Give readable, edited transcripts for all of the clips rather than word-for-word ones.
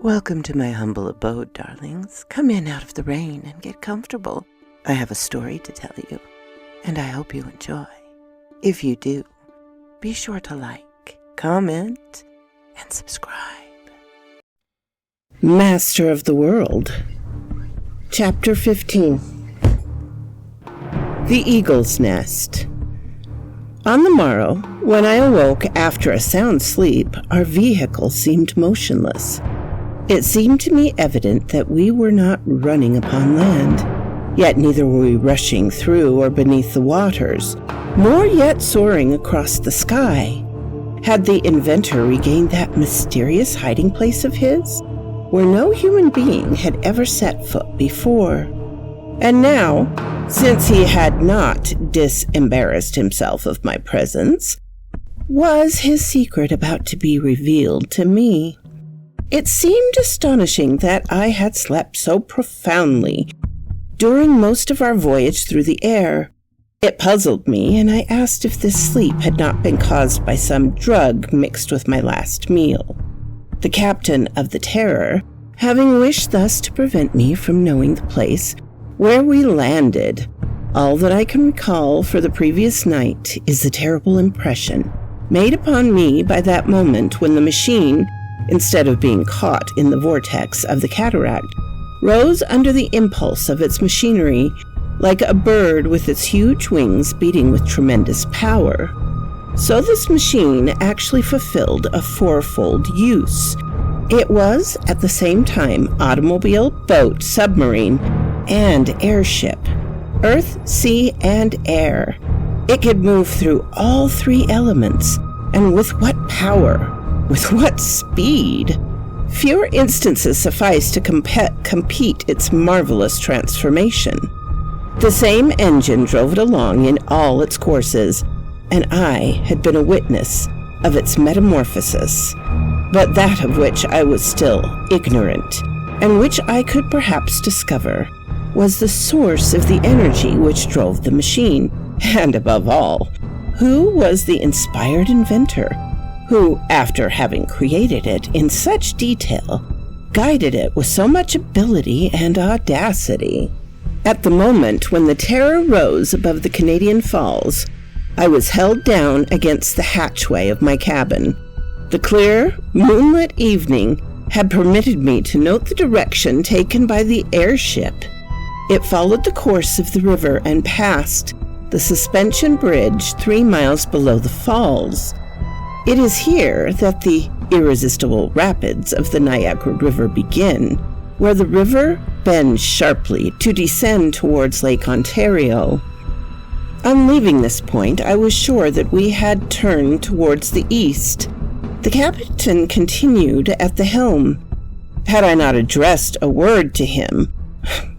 Welcome to my humble abode, darlings. Come in out of the rain and get comfortable. I have a story to tell you, and I hope you enjoy. If you do, be sure to like, comment, and subscribe. Master of the World, Chapter 15. The Eagle's Nest. On the morrow, when I awoke after a sound sleep, our vehicle seemed motionless. It seemed to me evident that we were not running upon land, yet neither were we rushing through or beneath the waters, nor yet soaring across the sky. Had the inventor regained that mysterious hiding place of his, where no human being had ever set foot before? And now, since he had not disembarrassed himself of my presence, was his secret about to be revealed to me? It seemed astonishing that I had slept so profoundly during most of our voyage through the air. It puzzled me, and I asked if this sleep had not been caused by some drug mixed with my last meal. The captain of the Terror, having wished thus to prevent me from knowing the place where we landed, all that I can recall for the previous night is the terrible impression made upon me by that moment when the machine, instead of being caught in the vortex of the cataract, rose under the impulse of its machinery like a bird with its huge wings beating with tremendous power. So this machine actually fulfilled a fourfold use. It was, at the same time, automobile, boat, submarine, and airship. Earth, sea, and air. It could move through all three elements, and with what power? With what speed? Fewer instances suffice to compete its marvelous transformation. The same engine drove it along in all its courses, and I had been a witness of its metamorphosis, but that of which I was still ignorant, and which I could perhaps discover, was the source of the energy which drove the machine, and above all, who was the inspired inventor, who, after having created it in such detail, guided it with so much ability and audacity. At the moment when the Terror rose above the Canadian Falls, I was held down against the hatchway of my cabin. The clear, moonlit evening had permitted me to note the direction taken by the airship. It followed the course of the river and passed the suspension bridge 3 miles below the falls. It is here that the irresistible rapids of the Niagara River begin, where the river bends sharply to descend towards Lake Ontario. On leaving this point, I was sure that we had turned towards the east. The captain continued at the helm. Had I not addressed a word to him,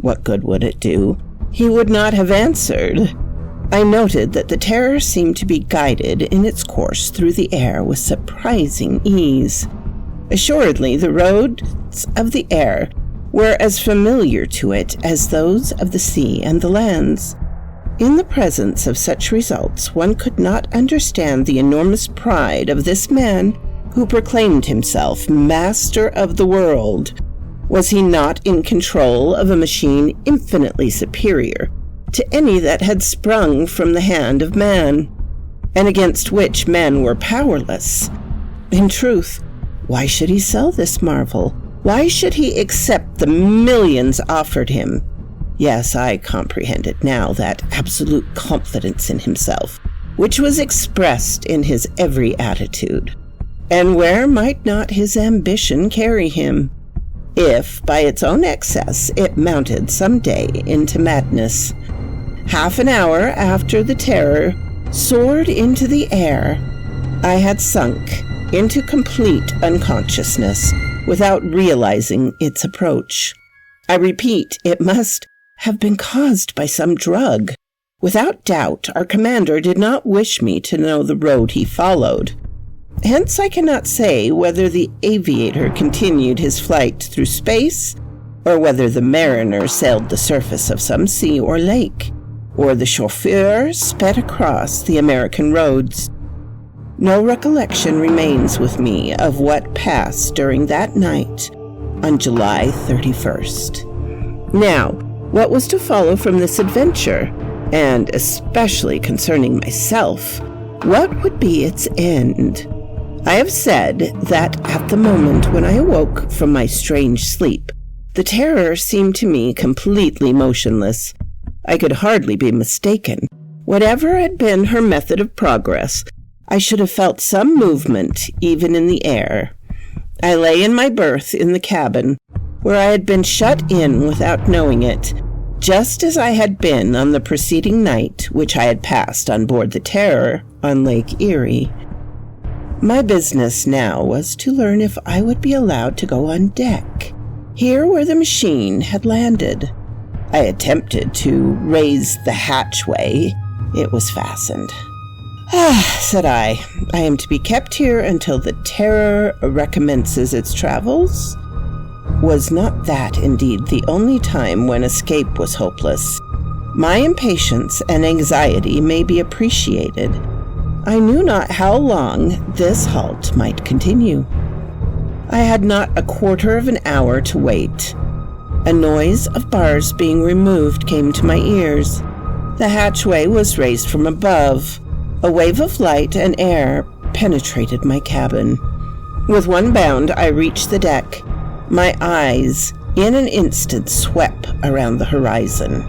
what good would it do? He would not have answered. I noted that the Terror seemed to be guided in its course through the air with surprising ease. Assuredly, the roads of the air were as familiar to it as those of the sea and the lands. In the presence of such results, one could not understand the enormous pride of this man who proclaimed himself master of the world. Was he not in control of a machine infinitely superior to any that had sprung from the hand of man, and against which men were powerless? In truth, why should he sell this marvel? Why should he accept the millions offered him? Yes, I comprehended now that absolute confidence in himself, which was expressed in his every attitude. And where might not his ambition carry him, if, by its own excess, it mounted some day into madness? Half an hour after the Terror soared into the air, I had sunk into complete unconsciousness without realizing its approach. I repeat, it must have been caused by some drug. Without doubt, our commander did not wish me to know the road he followed. Hence, I cannot say whether the aviator continued his flight through space, or whether the mariner sailed the surface of some sea or lake, or the chauffeur sped across the American roads. No recollection remains with me of what passed during that night on July 31st. Now, what was to follow from this adventure, and especially concerning myself, what would be its end? I have said that at the moment when I awoke from my strange sleep, the terror seemed to me completely motionless. I could hardly be mistaken. Whatever had been her method of progress, I should have felt some movement even in the air. I lay in my berth in the cabin, where I had been shut in without knowing it, just as I had been on the preceding night which I had passed on board the Terror on Lake Erie. My business now was to learn if I would be allowed to go on deck, here where the machine had landed. I attempted to raise the hatchway. It was fastened. Said I am to be kept here until the Terror recommences its travels? Was not that indeed the only time when escape was hopeless? My impatience and anxiety may be appreciated. I knew not how long this halt might continue. I had not a quarter of an hour to wait. A noise of bars being removed came to my ears. The hatchway was raised from above. A wave of light and air penetrated my cabin. With one bound, I reached the deck. My eyes, in an instant, swept around the horizon.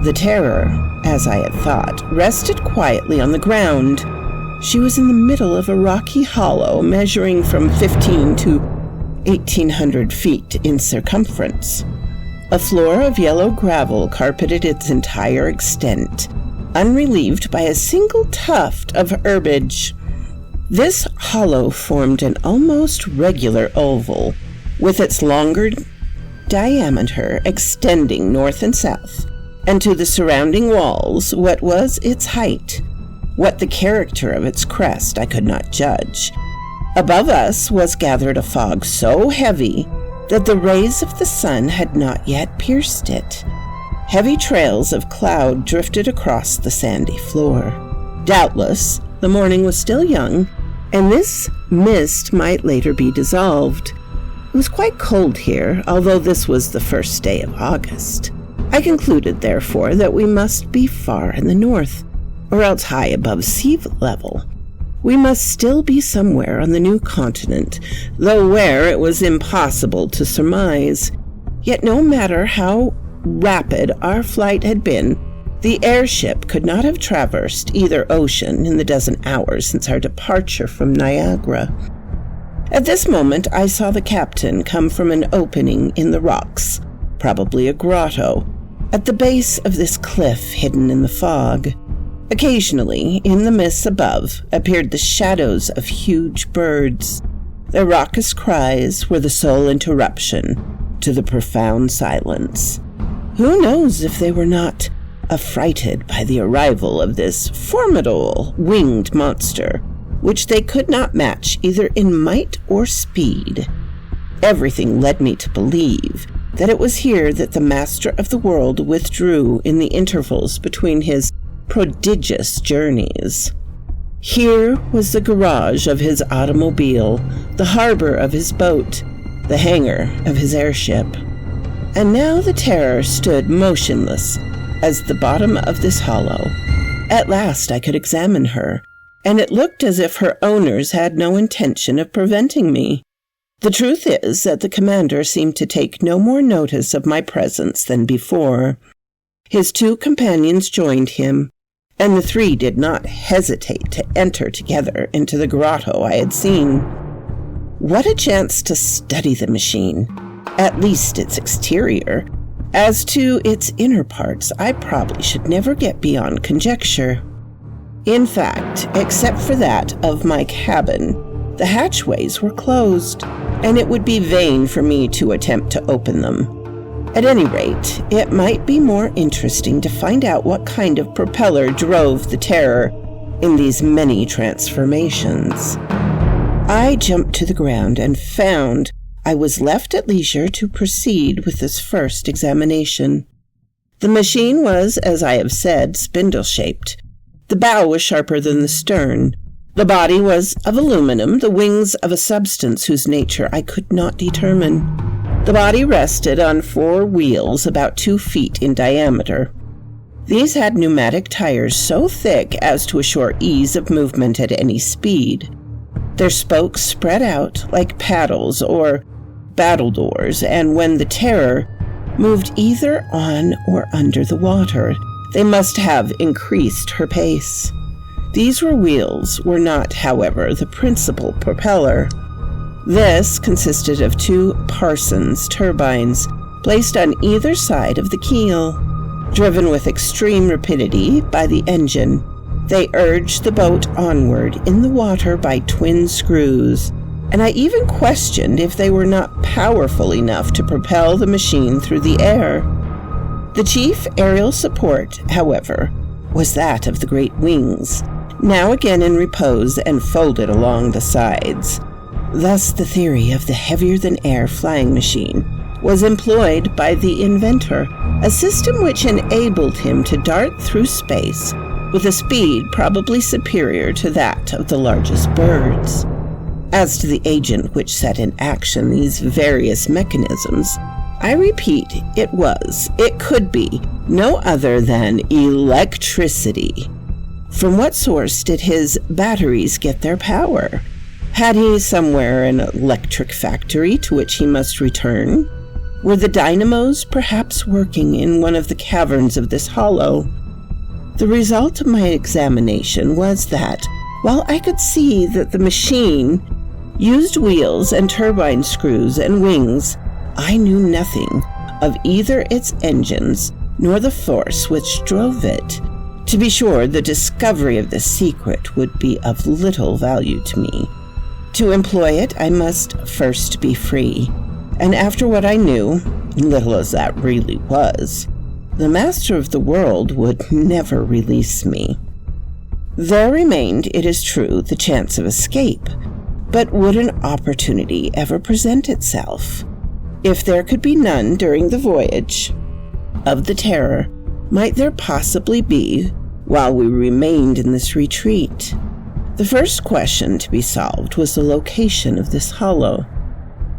The Terror, as I had thought, rested quietly on the ground. She was in the middle of a rocky hollow measuring from 15 to 1,800 feet in circumference. A floor of yellow gravel carpeted its entire extent, unrelieved by a single tuft of herbage. This hollow formed an almost regular oval, with its longer diameter extending north and south, and to the surrounding walls what was its height. What the character of its crest I could not judge. Above us was gathered a fog so heavy that the rays of the sun had not yet pierced it. Heavy trails of cloud drifted across the sandy floor. Doubtless, the morning was still young, and this mist might later be dissolved. It was quite cold here, although this was the first day of August. I concluded, therefore, that we must be far in the north, or else high above sea level. We must still be somewhere on the new continent, though where it was impossible to surmise. Yet no matter how rapid our flight had been, the airship could not have traversed either ocean in the dozen hours since our departure from Niagara. At this moment I saw the captain come from an opening in the rocks, probably a grotto, at the base of this cliff hidden in the fog. Occasionally, in the mists above, appeared the shadows of huge birds. Their raucous cries were the sole interruption to the profound silence. Who knows if they were not affrighted by the arrival of this formidable winged monster, which they could not match either in might or speed. Everything led me to believe that it was here that the master of the world withdrew in the intervals between his prodigious journeys. Here was the garage of his automobile, the harbor of his boat, the hangar of his airship. And now the Terror stood motionless as the bottom of this hollow. At last I could examine her, and it looked as if her owners had no intention of preventing me. The truth is that the commander seemed to take no more notice of my presence than before. His two companions joined him, and the three did not hesitate to enter together into the grotto I had seen. What a chance to study the machine, at least its exterior. As to its inner parts, I probably should never get beyond conjecture. In fact, except for that of my cabin, the hatchways were closed, and it would be vain for me to attempt to open them. At any rate, it might be more interesting to find out what kind of propeller drove the Terror in these many transformations. I jumped to the ground and found I was left at leisure to proceed with this first examination. The machine was, as I have said, spindle-shaped. The bow was sharper than the stern. The body was of aluminum, the wings of a substance whose nature I could not determine. The body rested on 4 wheels about 2 feet in diameter. These had pneumatic tires so thick as to assure ease of movement at any speed. Their spokes spread out like paddles or battledores, and when the Terror moved either on or under the water, they must have increased her pace. These wheels were not, however, the principal propeller. This consisted of 2 Parsons turbines placed on either side of the keel. Driven with extreme rapidity by the engine, they urged the boat onward in the water by twin screws, and I even questioned if they were not powerful enough to propel the machine through the air. The chief aerial support, however, was that of the great wings, now again in repose and folded along the sides. Thus the theory of the heavier-than-air flying machine was employed by the inventor, a system which enabled him to dart through space with a speed probably superior to that of the largest birds. As to the agent which set in action these various mechanisms, I repeat, it could be no other than electricity. From what source did his batteries get their power? Had he somewhere an electric factory to which he must return? Were the dynamos perhaps working in one of the caverns of this hollow? The result of my examination was that, while I could see that the machine used wheels and turbine screws and wings, I knew nothing of either its engines nor the force which drove it. To be sure, the discovery of this secret would be of little value to me. To employ it, I must first be free, and after what I knew, little as that really was, the master of the world would never release me. There remained, it is true, the chance of escape, but would an opportunity ever present itself? If there could be none during the voyage of the Terror, might there possibly be while we remained in this retreat? The first question to be solved was the location of this hollow.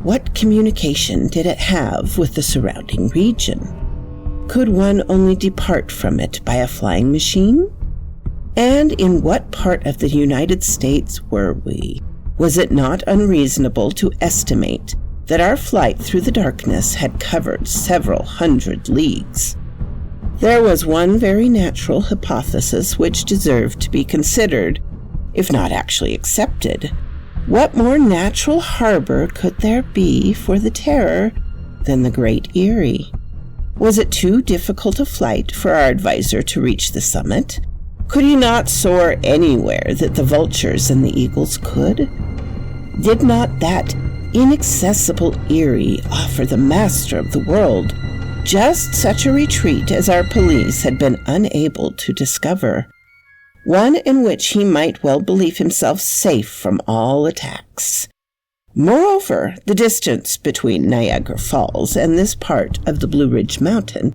What communication did it have with the surrounding region? Could one only depart from it by a flying machine? And in what part of the United States were we? Was it not unreasonable to estimate that our flight through the darkness had covered several hundred leagues? There was one very natural hypothesis which deserved to be considered, if not actually accepted. What more natural harbor could there be for the Terror than the Great Erie? Was it too difficult a flight for our advisor to reach the summit? Could he not soar anywhere that the vultures and the eagles could? Did not that inaccessible Erie offer the master of the world just such a retreat as our police had been unable to discover, one in which he might well believe himself safe from all attacks? Moreover, the distance between Niagara Falls and this part of the Blue Ridge Mountain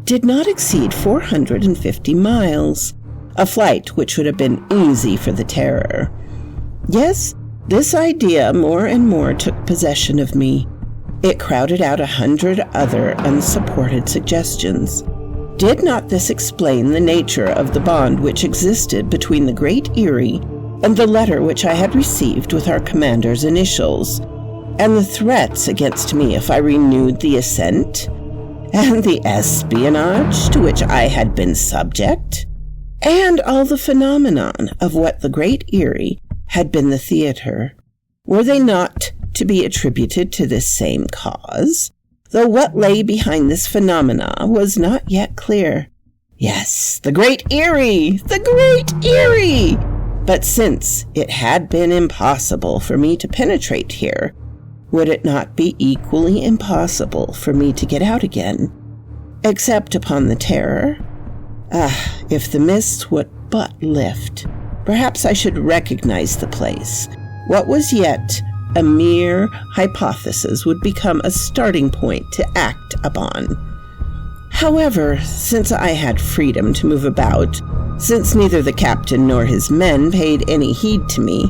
did not exceed 450 miles, a flight which would have been easy for the Terror. Yes, this idea more and more took possession of me. It crowded out 100 other unsupported suggestions. Did not this explain the nature of the bond which existed between the Great Erie and the letter which I had received with our commander's initials, and the threats against me if I renewed the ascent, and the espionage to which I had been subject, and all the phenomenon of what the Great Erie had been the theater? Were they not to be attributed to this same cause, though what lay behind this phenomena was not yet clear? Yes, the Great Erie! The Great Erie! But since it had been impossible for me to penetrate here, would it not be equally impossible for me to get out again, except upon the Terror? If the mist would but lift, perhaps I should recognize the place. What was yet a mere hypothesis would become a starting point to act upon. However, since I had freedom to move about, since neither the captain nor his men paid any heed to me,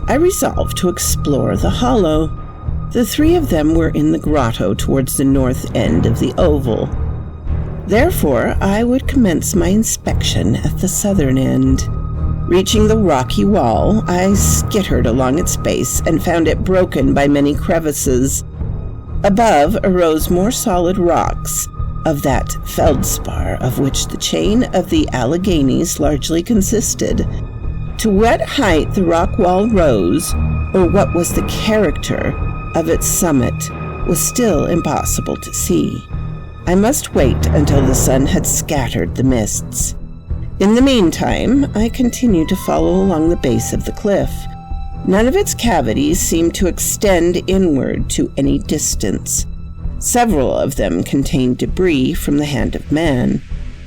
I resolved to explore the hollow. The three of them were in the grotto towards the north end of the oval. Therefore, I would commence my inspection at the southern end. Reaching the rocky wall, I skittered along its base and found it broken by many crevices. Above arose more solid rocks, of that feldspar of which the chain of the Alleghenies largely consisted. To what height the rock wall rose, or what was the character of its summit, was still impossible to see. I must wait until the sun had scattered the mists. In the meantime, I continued to follow along the base of the cliff. None of its cavities seemed to extend inward to any distance. Several of them contained debris from the hand of man,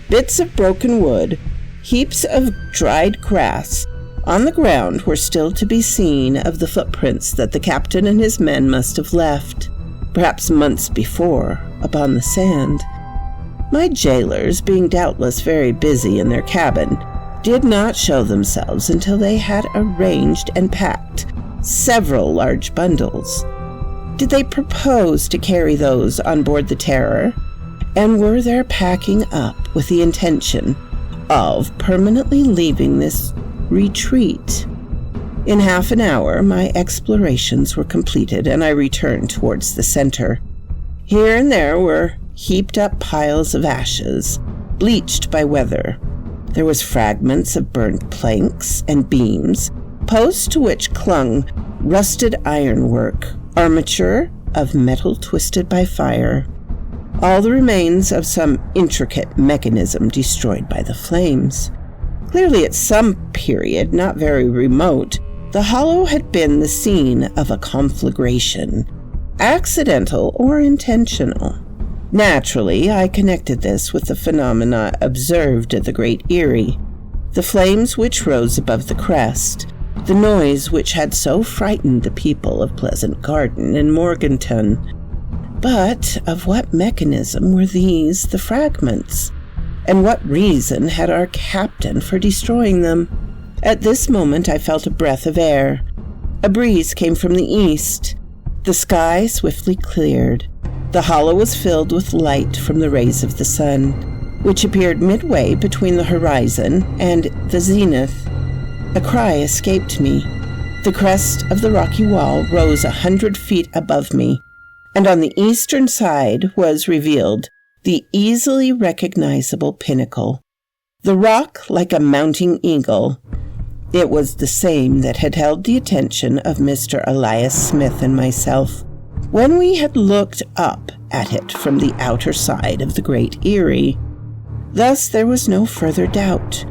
bits of broken wood, heaps of dried grass. On the ground were still to be seen of the footprints that the captain and his men must have left, perhaps months before, upon the sand. My jailers, being doubtless very busy in their cabin, did not show themselves until they had arranged and packed several large bundles. Did they propose to carry those on board the Terror? And were their packing up with the intention of permanently leaving this retreat? In half an hour, my explorations were completed, and I returned towards the center. Here and there were heaped up piles of ashes, bleached by weather. There was fragments of burned planks and beams, posts to which clung rusted ironwork, armature of metal twisted by fire, all the remains of some intricate mechanism destroyed by the flames. Clearly, at some period, not very remote, the hollow had been the scene of a conflagration, accidental or intentional. Naturally, I connected this with the phenomena observed at the Great Eyrie, the flames which rose above the crest, the noise which had so frightened the people of Pleasant Garden and Morganton. But of what mechanism were these the fragments? And what reason had our captain for destroying them? At this moment I felt a breath of air. A breeze came from the east. The sky swiftly cleared. The hollow was filled with light from the rays of the sun, which appeared midway between the horizon and the zenith. A cry escaped me. The crest of the rocky wall rose 100 feet above me, and on the eastern side was revealed the easily recognizable pinnacle. The rock like a mounting eagle. It was the same that had held the attention of Mr. Elias Smith and myself when we had looked up at it from the outer side of the Great Eyrie. Thus there was no further doubt.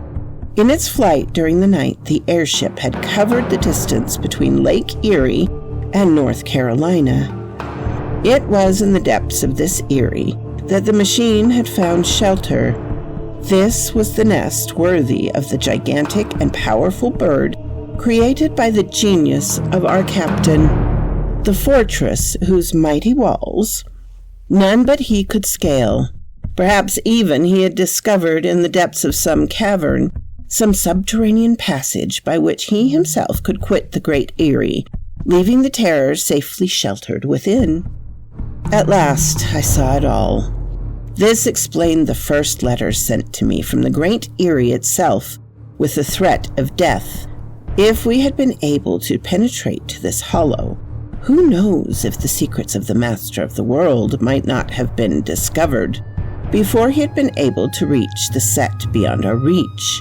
In its flight during the night, the airship had covered the distance between Lake Erie and North Carolina. It was in the depths of this Erie that the machine had found shelter. This was the nest worthy of the gigantic and powerful bird created by the genius of our captain, the fortress whose mighty walls none but he could scale. Perhaps even he had discovered in the depths of some cavern some subterranean passage by which he himself could quit the Great Eyrie, leaving the Terror safely sheltered within. At last I saw it all. This explained the first letter sent to me from the Great Eyrie itself, with the threat of death. If we had been able to penetrate to this hollow, who knows if the secrets of the Master of the World might not have been discovered before he had been able to reach the set beyond our reach.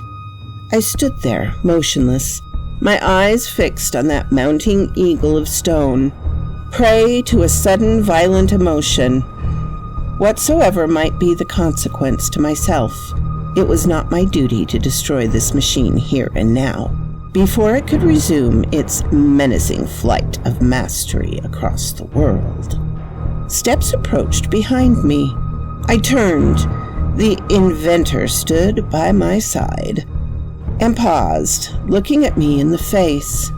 I stood there, motionless, my eyes fixed on that mounting eagle of stone, prey to a sudden violent emotion. Whatsoever might be the consequence to myself, it was not my duty to destroy this machine here and now, before it could resume its menacing flight of mastery across the world. Steps approached behind me. I turned. The inventor stood by my side and paused, looking at me in the face.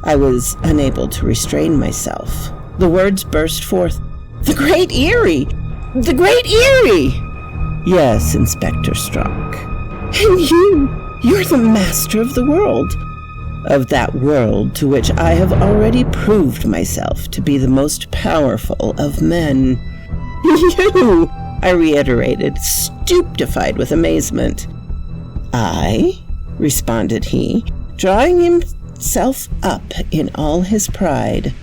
I was unable to restrain myself. The words burst forth. "The Great Eyrie! The Great Eyrie!" "Yes, Inspector Strock." "And you're the Master of the World. of that world to which I have already proved myself to be the most powerful of men. You, I reiterated, stupefied with amazement. I, responded he, drawing himself up in all his pride.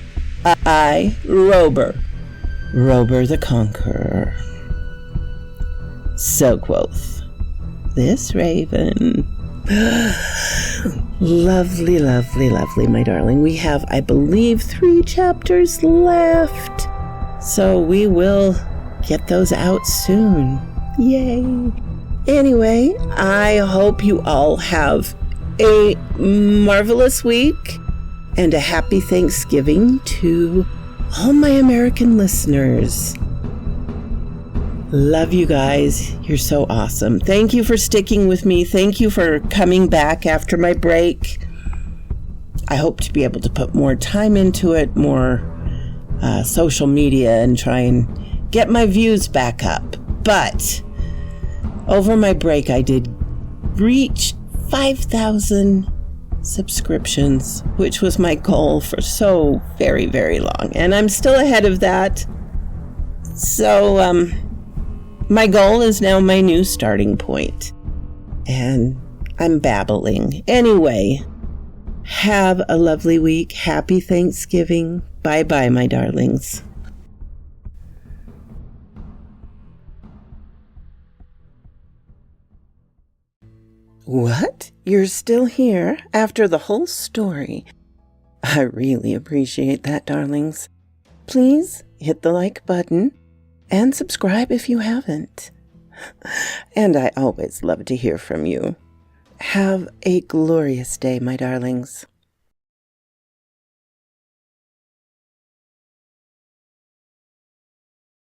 I, Rober the Conqueror. So quoth this raven. Lovely, lovely, lovely, my darling. We have, I believe, 3 chapters left. So we will get those out soon. Yay. Anyway, I hope you all have a marvelous week and a happy Thanksgiving to all my American listeners. Love you guys. You're so awesome. Thank you for sticking with me. Thank you for coming back after my break. I hope to be able to put more time into it, more social media, and try and get my views back up. But over my break, I did reach 5,000 subscriptions, which was my goal for so very, very long. And I'm still ahead of that. So, my goal is now my new starting point. And I'm babbling. Anyway, have a lovely week. Happy Thanksgiving. Bye-bye, my darlings. What? You're still here after the whole story? I really appreciate that, darlings. Please hit the like button and subscribe if you haven't. And I always love to hear from you. Have a glorious day, my darlings.